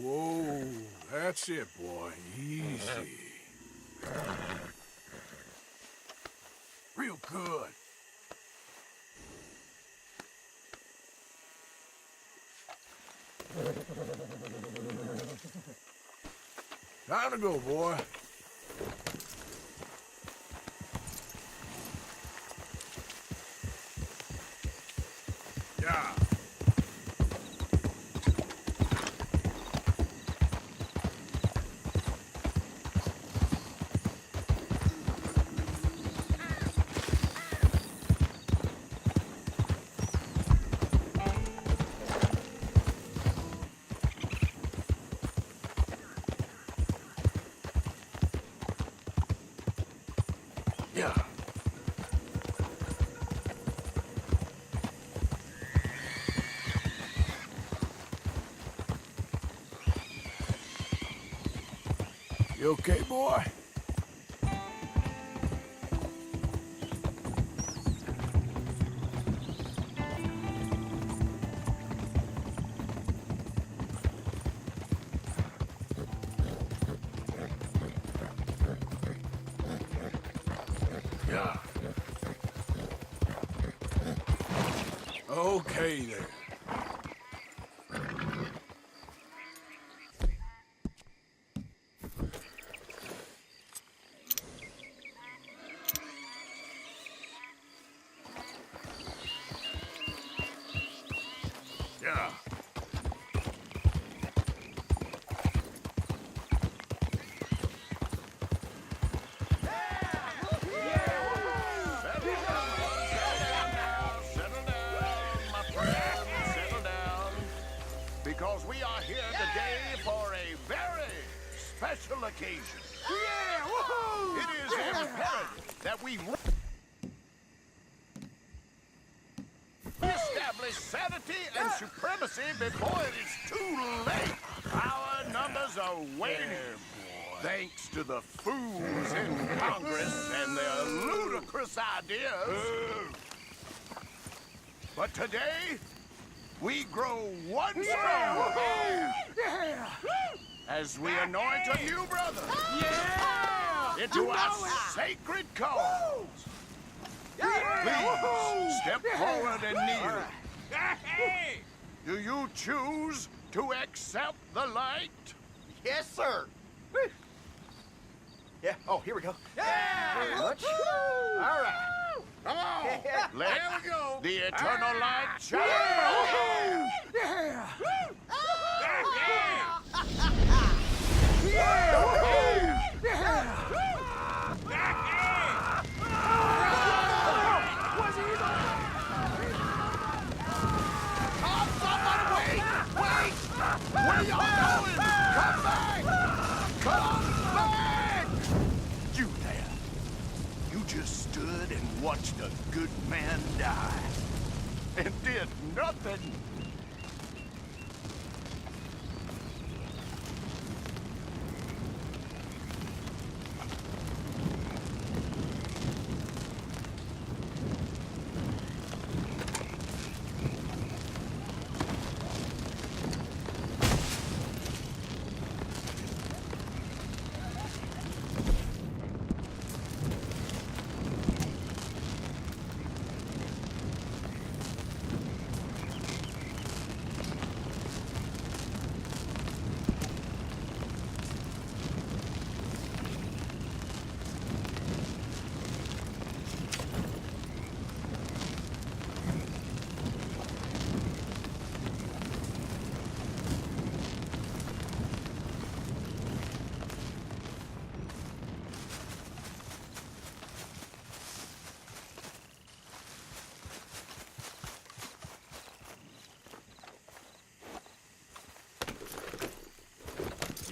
Whoa, that's it, boy. Easy. Real good. Time to go, boy. Yeah. Yeah. You okay, boy? Yeah. Okay, then. Yeah. Because we are here today for a very special occasion. Yeah! Woohoo! It is imperative that we establish sanity and supremacy before it is too late. Our numbers are waning. Thanks to the fools in Congress and their ludicrous ideas. But today, we grow one stronger as we anoint a new brother into our sacred cause. Please step forward and kneel. Do you choose to accept the light? Yes, sir. Yeah. Oh, here we go. Very much. All right. Come on. Let There we go. the eternal light shine. Yeah! Oh, somebody wait! Wait! Where y'all going? Come back! Come back! You there. You just stood and watched a good man die. And did nothing.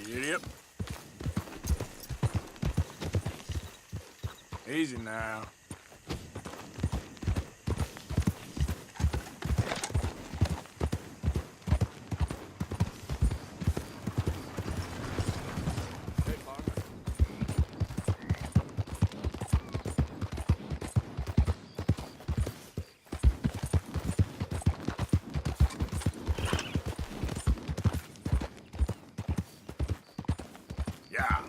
Idiot. Easy now. Yeah.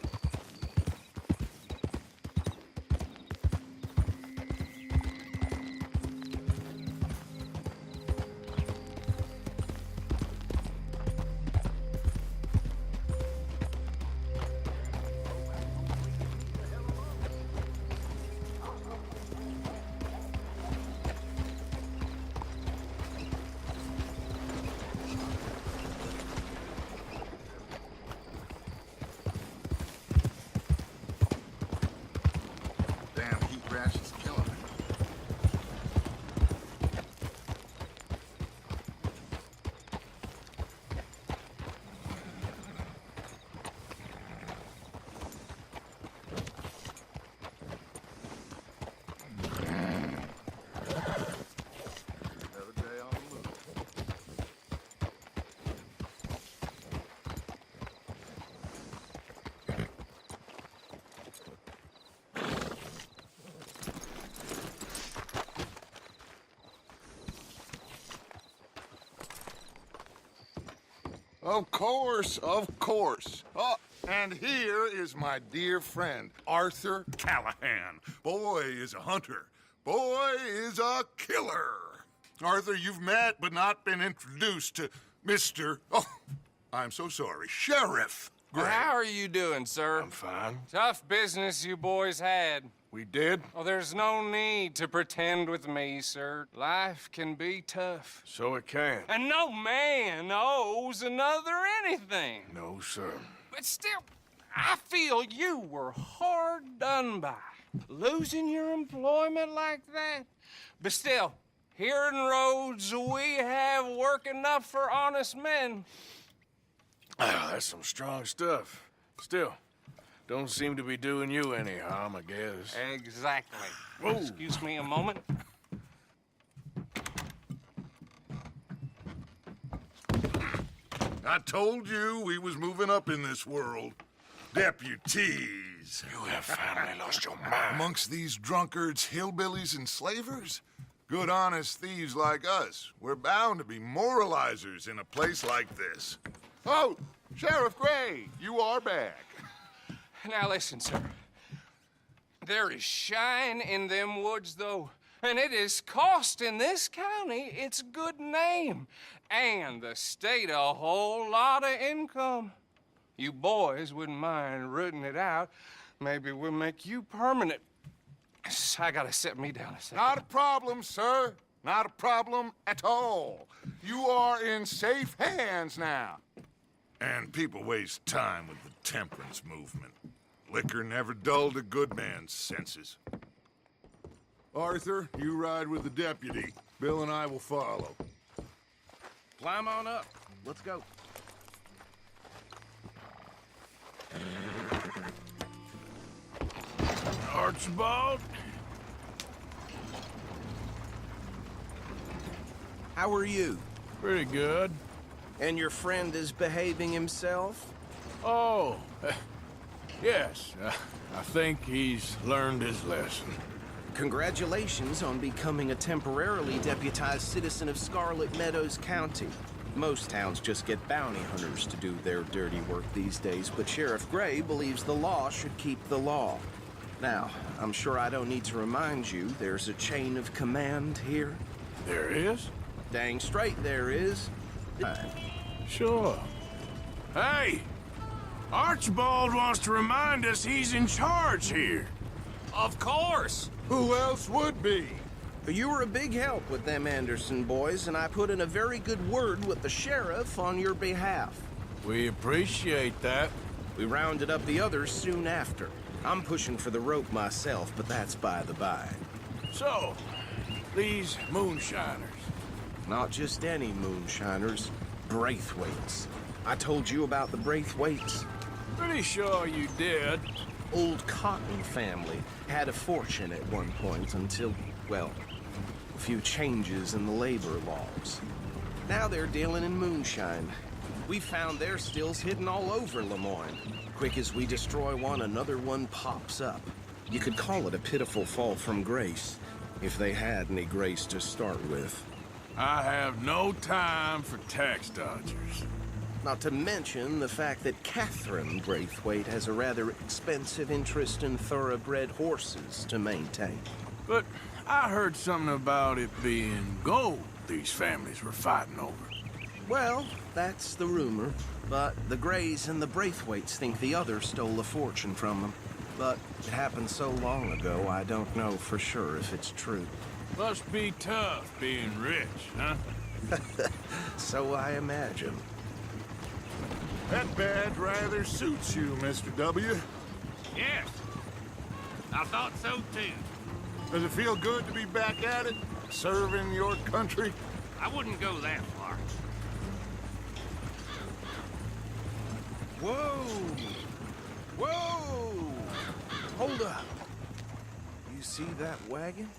Damn heat rash is killing me. Another day on the move. Of course, of course. Oh, and here is my dear friend, Arthur Callahan. Boy is a hunter. Boy is a killer. Arthur, you've met but not been introduced to Mr. Oh, I'm so sorry, Sheriff Gray. How are you doing, sir? I'm fine. Tough business you boys had. We did? Oh, there's no need to pretend with me, sir. Life can be tough. So it can. And no man owes another anything. No, sir. But still, I feel you were hard done by. Losing your employment like that. But still, here in Rhodes, we have work enough for honest men. Ah, that's some strong stuff. Still, don't seem to be doing you any harm, I guess. Exactly. Whoa. Excuse me a moment. I told you we was moving up in this world. Deputies. You have finally lost your mind. Amongst these drunkards, hillbillies, and slavers? Good, honest thieves like us. We're bound to be moralizers in a place like this. Oh, Sheriff Gray, you are back. Now listen, sir. There is shine in them woods, though, and it is costing this county its good name and the state a whole lot of income. You boys wouldn't mind rooting it out. Maybe we'll make you permanent. I gotta sit me down a second. Not a problem, sir. Not a problem at all. You are in safe hands now. And people waste time with the temperance movement. Liquor never dulled a good man's senses. Arthur, you ride with the deputy. Bill and I will follow. Climb on up. Let's go. Archibald? How are you? Pretty good. And your friend is behaving himself? Oh, yes. I think he's learned his lesson. Congratulations on becoming a temporarily deputized citizen of Scarlet Meadows County. Most towns just get bounty hunters to do their dirty work these days, but Sheriff Gray believes the law should keep the law. Now, I'm sure I don't need to remind you there's a chain of command here. There is? Dang straight there is. Sure. Hey! Archibald wants to remind us he's in charge here. Of course! Who else would be? You were a big help with them Anderson boys, and I put in a very good word with the sheriff on your behalf. We appreciate that. We rounded up the others soon after. I'm pushing for the rope myself, but that's by the by. So, these moonshiners. Not just any moonshiners, Braithwaites. I told you about the Braithwaites. Pretty sure you did. Old Cotton family had a fortune at one point until, well, a few changes in the labor laws. Now they're dealing in moonshine. We found their stills hidden all over Lemoyne. Quick as we destroy one, another one pops up. You could call it a pitiful fall from grace, if they had any grace to start with. I have no time for tax dodgers. Not to mention the fact that Catherine Braithwaite has a rather expensive interest in thoroughbred horses to maintain. But I heard something about it being gold these families were fighting over. Well, that's the rumor. But the Greys and the Braithwaites think the other stole a fortune from them. But it happened so long ago, I don't know for sure if it's true. Must be tough being rich, huh? So I imagine. That badge rather suits you, Mr. W. Yes. I thought so too. Does it feel good to be back at it? Serving your country? I wouldn't go that far. Whoa! Whoa! Hold up. You see that wagon?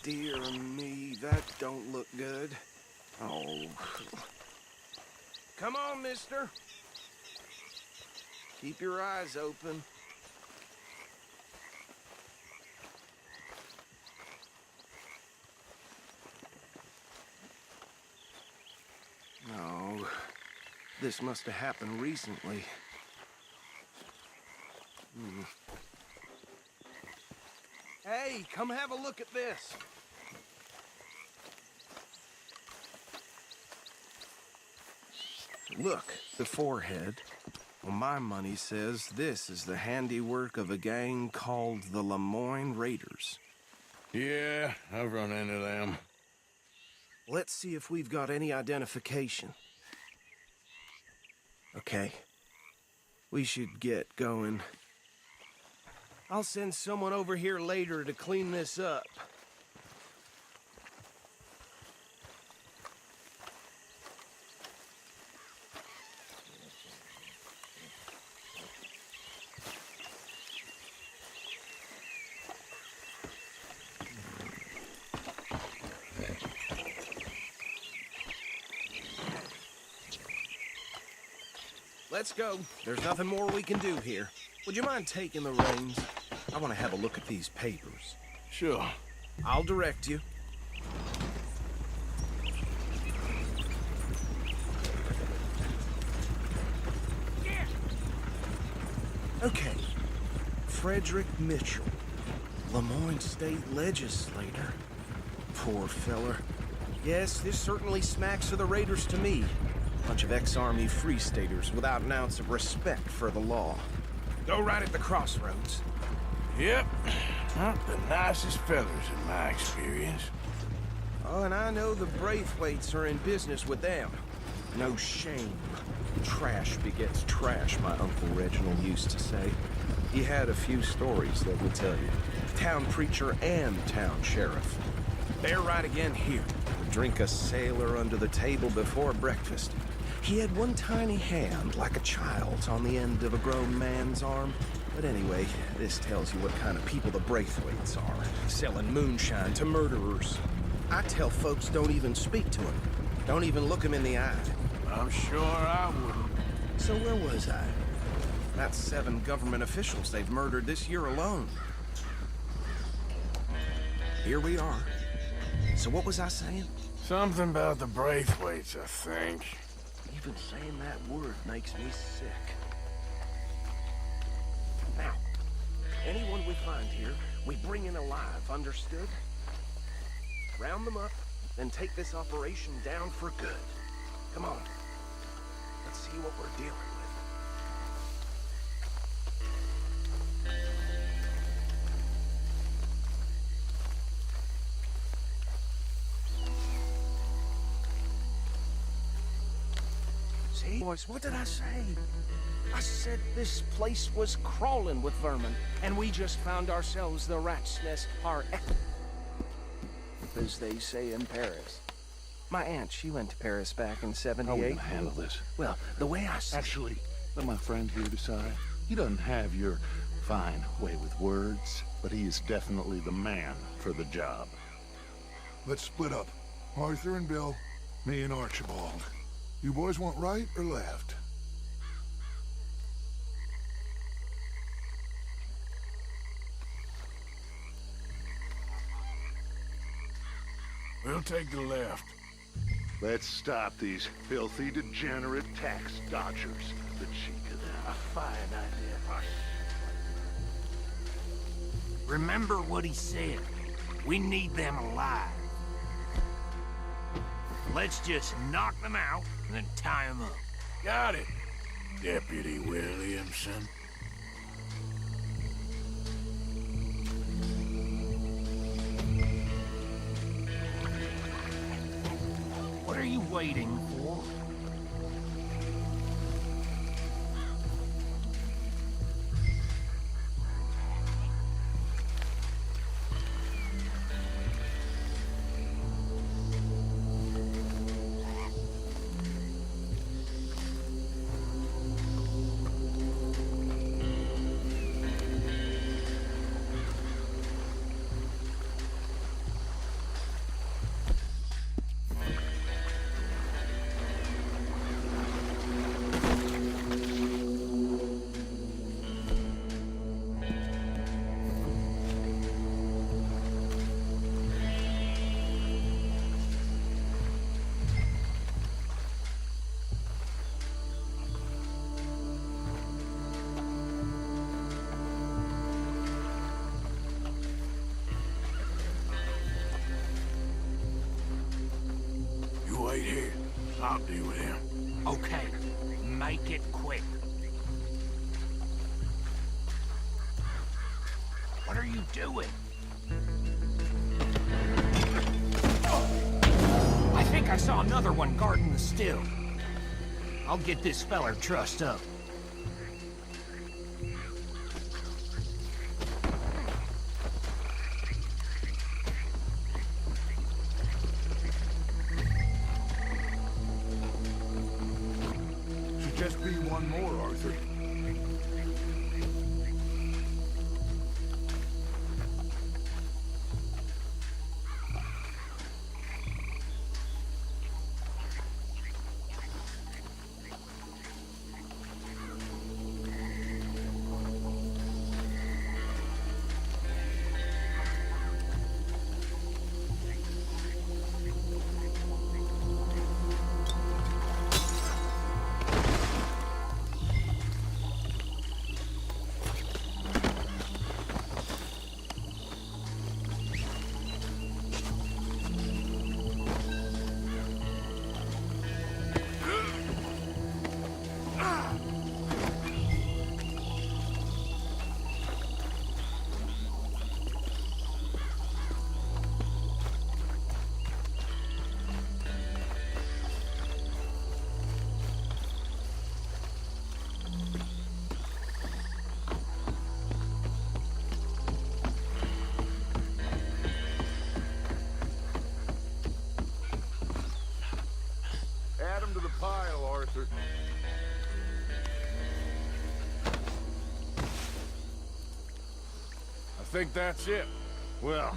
Dear me, that don't look good. Oh. Come on, mister. Keep your eyes open. No. This must have happened recently. Hey, come have a look at this. Look, the forehead. Well, my money says this is the handiwork of a gang called the Lemoyne Raiders. Yeah, I've run into them. Let's see if we've got any identification. Okay. We should get going. I'll send someone over here later to clean this up. Let's go. There's nothing more we can do here. Would you mind taking the reins? I want to have a look at these papers. Sure. I'll direct you. Okay. Frederick Mitchell, Lemoyne State Legislator. Poor feller. Yes, this certainly smacks of the Raiders to me. Bunch of ex-Army Free Staters without an ounce of respect for the law. Go right at the crossroads. Yep. Not the nicest feathers in my experience. Oh, and I know the Braithwaites are in business with them. No shame. Trash begets trash, my Uncle Reginald used to say. He had a few stories, let me tell you. Town preacher and town sheriff. They're right again here. Drink a sailor under the table before breakfast. He had one tiny hand, like a child's, on the end of a grown man's arm. But anyway, this tells you what kind of people the Braithwaites are. Selling moonshine to murderers. I tell folks don't even speak to him. Don't even look him in the eye. I'm sure I wouldn't. So where was I? That's 7 government officials they've murdered this year alone. Here we are. So what was I saying? Something about the Braithwaites, I think. Even saying that word makes me sick. Now, anyone we find here, we bring in alive, understood? Round them up, then take this operation down for good. Come on. Let's see what we're dealing with. See, boys, what did I say? I said this place was crawling with vermin, and we just found ourselves the rat's nest par as they say in Paris. My aunt, she went to Paris back in How are we '78. gonna handle this? Well, the way I see Actually, let my friend here decide. He doesn't have your fine way with words, but he is definitely the man for the job. Let's split up. Arthur and Bill, me and Archibald. You boys want right or left? We'll take the left. Let's stop these filthy, degenerate tax dodgers. The cheek of them. A fine idea. Remember what he said. We need them alive. Let's just knock them out and then tie them up. Got it, Deputy Williamson. What are you waiting for? You wait here. I'll deal with him. Okay, make it quick. What are you doing? I think I saw another one guarding the still. I'll get this feller trussed up. Should just be one more, Arthur. Add 'em to the pile, Arthur. I think that's it. Well,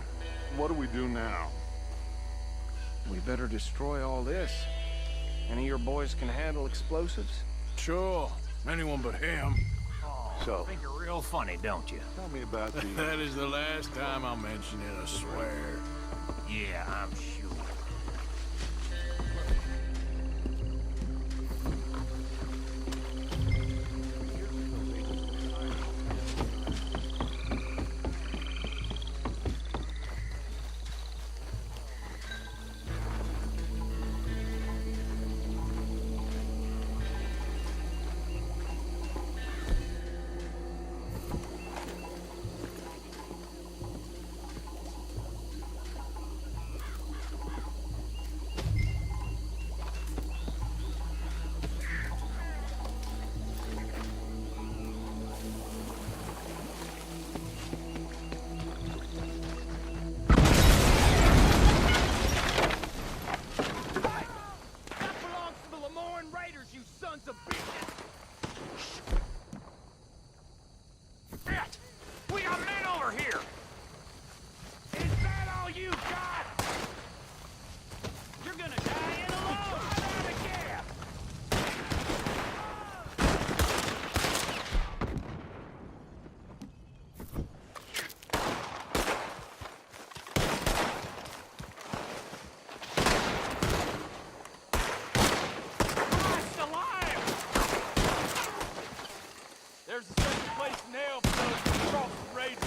what do we do now? we better destroy all this. Any of your boys can handle explosives? Sure. Anyone but him. So, Think you're real funny, don't you? tell me about the... That is the last time I'll mention it, I swear. Yeah, I'm sure. Jason Hale for those cross raiders.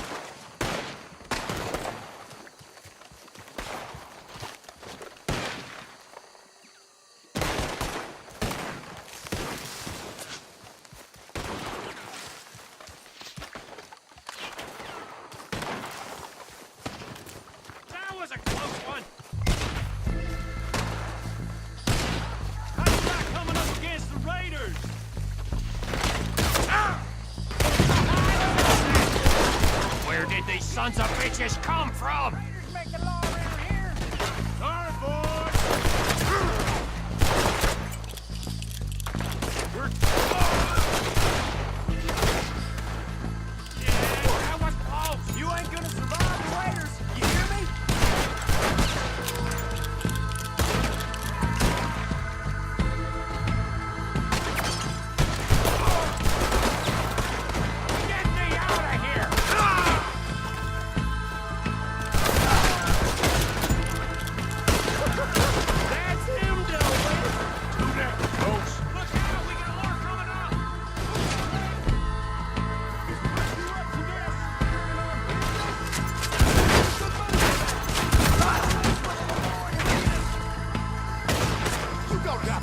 That was a close one. How's that coming up against the raiders? Where did these sons of bitches come from? Raiders making law around here. Sorry, boys. We're... Yeah, that was close. You ain't gonna survive the raiders. You hear me? Get me out of here! That's him, Delaware! Do that, folks. Look out, we got more coming up! You go down.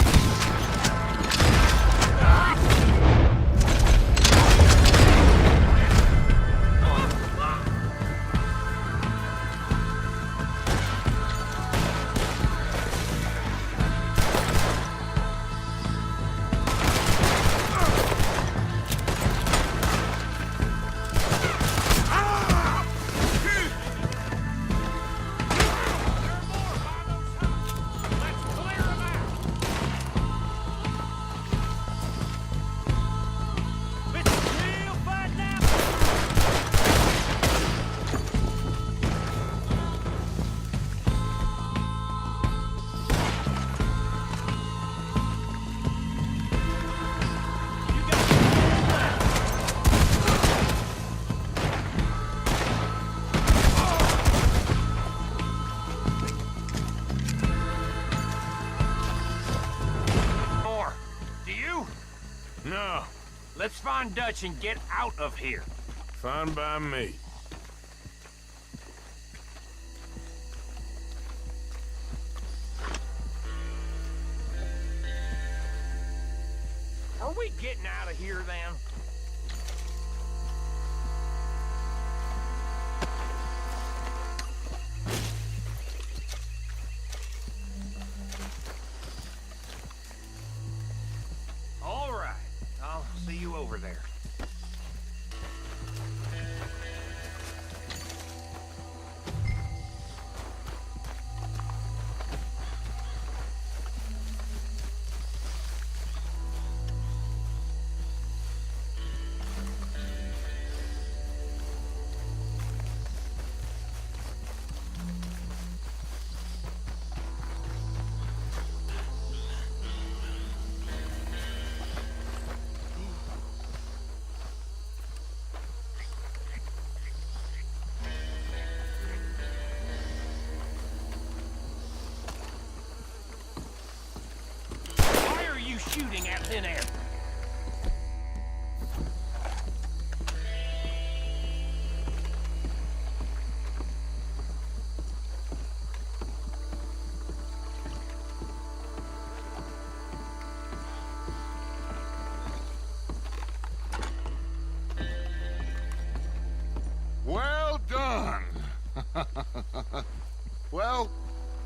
Let's clear them out! It's a real fight now! You got one left. More. Do you? No, Let's find Dutch and get out of here. fine by me. Are we getting out of here then? All right. I'll see you over there. Why are you shooting at thin air? Well done. Well,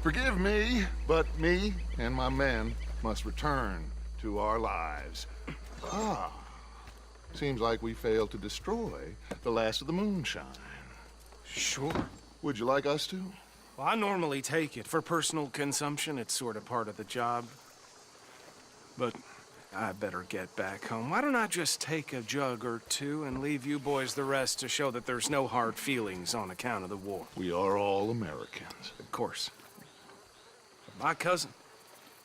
forgive me, but me and my men must return to our lives. Ah, seems like we failed to destroy the last of the moonshine. Sure. Would you like us to? Well, I normally take it. For personal consumption, it's sort of part of the job. But I better get back home. Why don't I just take a jug or two and leave you boys the rest to show that there's no hard feelings on account of the war? We are all Americans. Of course. My cousin,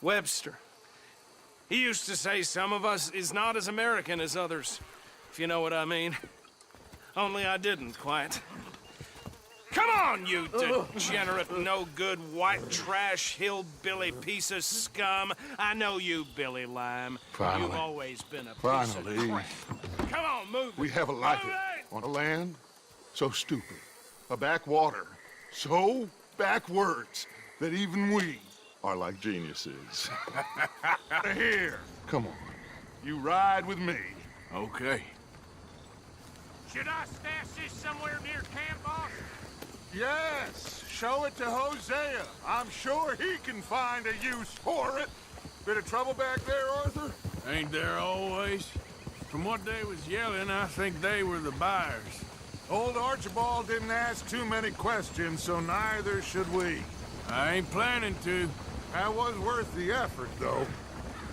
Webster, he used to say some of us is not as American as others, if you know what I mean. Only I didn't quite. Come on, you degenerate, no-good, white trash, hillbilly piece of scum. I know you, Billy Lime. Finally. You've always been a piece Finally. of crap. Come on, move it. We have a life on a land so stupid, a backwater so backwards that even we are like geniuses. Here, come on. You ride with me. Okay. Should I stash this somewhere near camp, boss? Yes, show it to Hosea. I'm sure he can find a use for it. Bit of trouble back there, Arthur? Ain't there always? From what they was yelling, I think they were the buyers. Old Archibald didn't ask too many questions, so neither should we. I ain't planning to. That was worth the effort, though.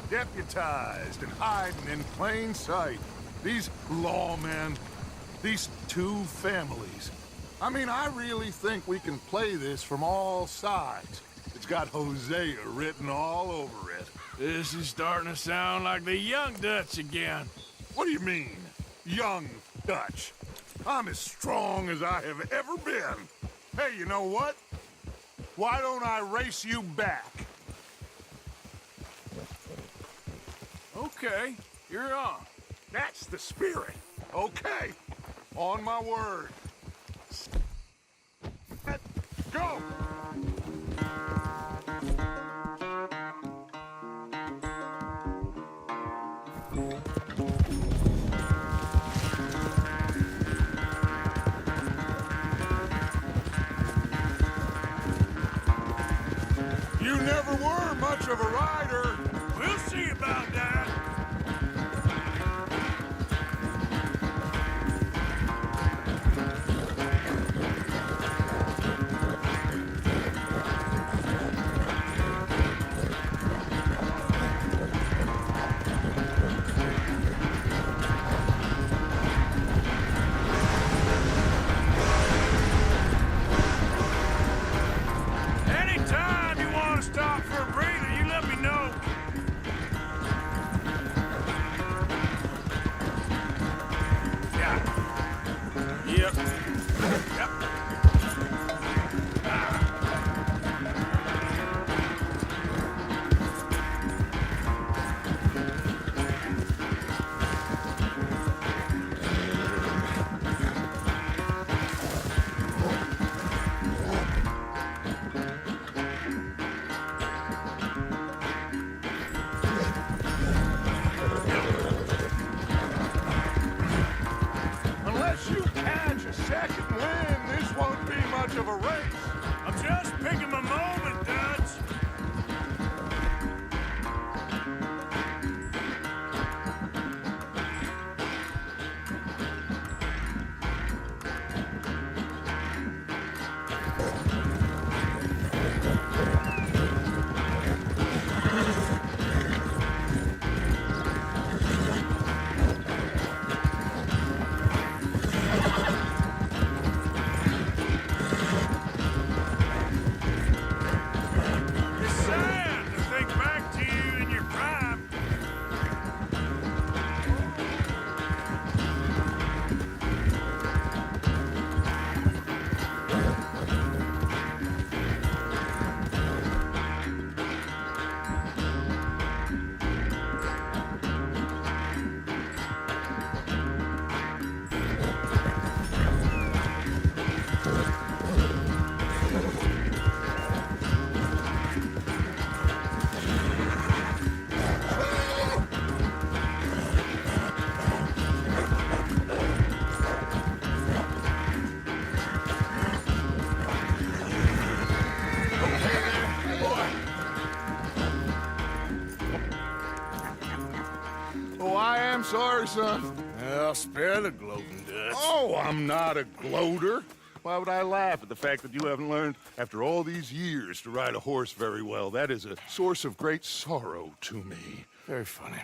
Deputized and hiding in plain sight. These lawmen, these two families. I mean, I really think we can play this from all sides. It's got Hosea written all over it. This is starting to sound like the Young Dutch again. What do you mean, young Dutch? I'm as strong as I have ever been. Hey, you know what? Why don't I race you back? Okay, you're on. That's the spirit. Okay, on my word. Go! You never were much of a rider. We'll see about that. Anytime you want to stop for a breather, you let me know. Yeah. Yep. Yep. Unless you catch a second wind, this won't be much of a race. I'm just picking my moment, Dutch. It's sad to think back to you in your prime. Oh, I am sorry, son. Well, spare the gloating, Dutch. Oh, I'm not a gloater. Why would I laugh at the fact that you haven't learned, after all these years, to ride a horse very well? That is a source of great sorrow to me. Very funny.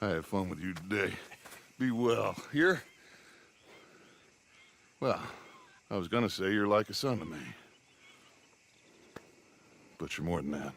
I had fun with you today. Be well. Here? Well, I was gonna say you're like a son to me. But you're more than that.